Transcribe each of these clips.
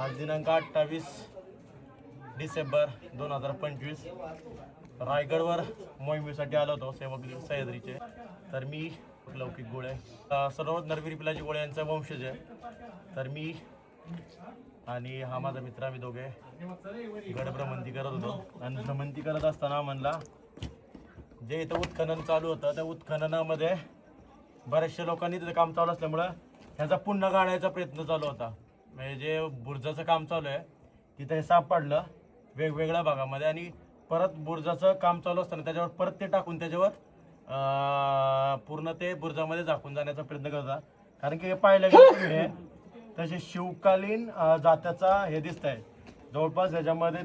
आज दिनांक 28 डिसेंबर 2025 रायगडवर मोहिमेसाठी आलो होतो सेवक सह्याद्रीचे. तर मी लौकिक गोळे सर्व नरवीर पिलाजी गोळे यांचा वंशज आहे. तर मी आणि हा माझा मित्र आम्ही दोघे गड भ्रमंती करत होतो आणि भ्रमंती करत असताना म्हणला जे इथं उत्खनन चालू होतं त्या उत्खननामध्ये बऱ्याचशा लोकांनी तिथं काम चालू असल्यामुळं ह्याचा पुन्हा गाळायचा प्रयत्न चालू होता. म्हणजे जे बुर्जाचं काम चालू आहे तिथं हे सापडलं वेगवेगळ्या भागामध्ये आणि परत बुर्जाचं काम चालू असताना त्याच्यावर परत ते टाकून त्याच्यावर पूर्ण ते बुर्जामध्ये झाकून जाण्याचा प्रयत्न करतात. कारण की हे पाहिलं गेलं तसे शिवकालीन जात्याचा हे दिसत आहे. जवळपास ह्याच्यामध्ये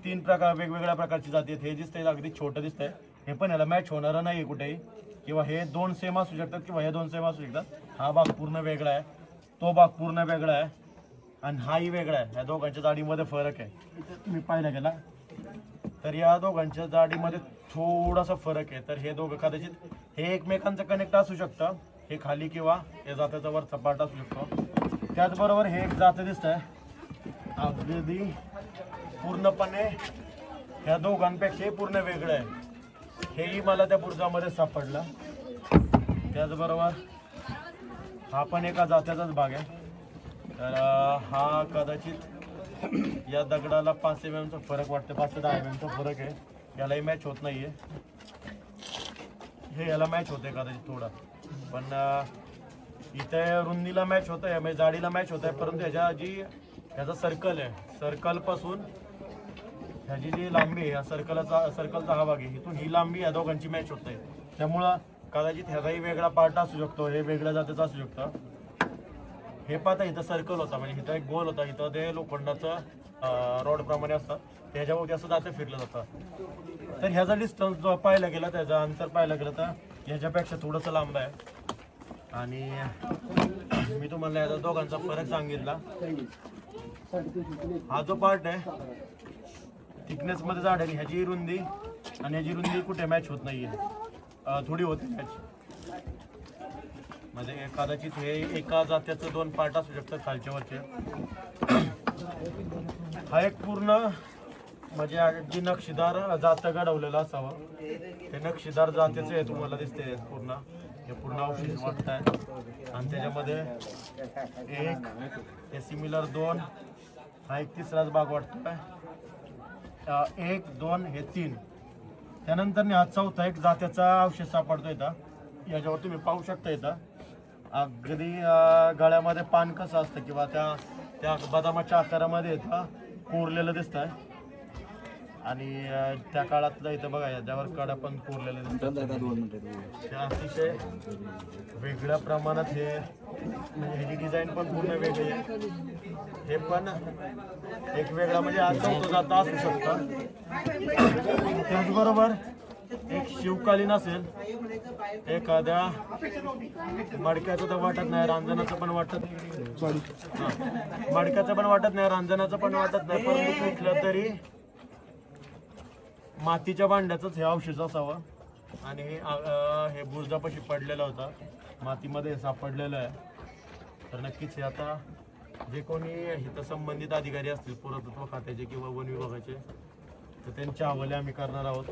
तीन प्रकार वेगवेगळ्या प्रकारची जाती आहेत. हे दिसतंय अगदी छोटं दिसतंय. हे पण ह्याला मॅच होणारं नाही कुठेही, किंवा हे दोन सेम असू शकतात किंवा हे दोन सेम असू शकतात. हा भाग पूर्ण वेगळा आहे, तो भाग पूर्ण वेगळा आहे आणि हाही वेगळा आहे. ह्या दोघांच्या जाडीमध्ये फरक आहे. इथे तुम्ही पाहिला गेला तर या दोघांच्या जाडीमध्ये थोडासा फरक आहे. तर हे दोघं कदाचित हे एकमेकांचं कनेक्ट असू शकतं. हे खाली किंवा हे जात्याचा वरचा पार्ट असू शकतो. त्याचबरोबर हे एक जातं दिसत आहे अगदी पूर्णपणे ह्या दोघांपेक्षा पूर्ण वेगळं आहे. हेही मला त्या बुर्जामध्ये सापडलं. त्याचबरोबर हा पण एका जात्याचाच भाग आहे. तर हा कदाचित या दगडाला 5 mm चा फरक वाटतं, 5 ते 10 mm चा फरक आहे. यालाही मॅच होत नाहीये. हे याला मॅच होते कदाचित थोडा, पण इथे रुंदीला मॅच होत आहे, म्हणजे जाडीला मॅच होत आहे. परंतु ह्याचा सर्कल आहे, सर्कल पासून ह्याची जी लांबी आहे या सर्कलचा हा भाग आहे, इथून ही लांबी या दोघांची मॅच होत आहे. त्यामुळं कदाचित ह्याचाही वेगळा पार्ट असू शकतो, हे वेगळ्या जातीचं असू शकतं. हे पाहता इथं सर्कल होता, म्हणजे इथं एक गोल होता. इथं ते लोखंडाचं रॉड प्रमाणे असतं, त्याच्यावरती असं जातं फिरलं जातं. तर ह्याचा डिस्टन्स जो पाहायला गेला, त्याचं अंतर पाहायला गेलं तर ह्याच्यापेक्षा थोडंसं लांब आहे. आणि मी तुम्हाला याचा दोघांचा फरक सांगितला. हा जो पार्ट आहे थिकनेस मध्ये जाड आहे, ह्याची रुंदी आणि ह्याची रुंदी कुठे मॅच होत नाहीये, थोडी होते मॅच. म्हणजे कदाचित हे एका जात्याचं 2 पार्ट असू शकतात खालच्या वरचे. हा एक पूर्ण म्हणजे अगदी नक्षीदार जातं घडवलेलं असावं. ते नक्षीदार जातीचं आहे, तुम्हाला दिसते पूर्ण. हे पूर्ण औषध वाटत आहे आणि त्याच्यामध्ये एक हे सिमिलर 2, हा एक तिसराच भाग वाटतोय. 1 2 हे 3. त्यानंतर हा चौथा एक जात्याचा औषध सापडतो इथं. याच्यावर तुम्ही पाहू शकता इथं अगदी गळ्यामध्ये पान कसं असतं किंवा त्या बदामाच्या आकारामध्ये इथं कोरलेलं दिसत आहे. आणि त्या काळातलं इथं बघा याच्यावर कडा पण कोरलेलं दिसतं. अतिशय वेगळ्या प्रमाणात ह्याची डिझाईन पण पूर्ण वेगळी आहे. हे पण एक वेगळा म्हणजे चौथा जाता असू शकतं. त्याचबरोबर एक शिवकालीन असेल, एखाद्या मडक्याचं तर वाटत नाही, रांजणाचं पण वाटत, मडक्याचं पण वाटत नाही, रांजणाचं पण वाटत नाही, परंतु कुठलं तरी मातीच्या भांड्याचंच हे अवशेष असावं. आणि हे बुर्जापाशी पडलेलं होतं, मातीमध्ये सापडलेलं आहे. तर नक्कीच हे आता जे कोणी इथं संबंधित अधिकारी असतील पुरातत्व खात्याचे किंवा वन विभागाचे, तर त्यांच्या हवाले आम्ही करणार आहोत.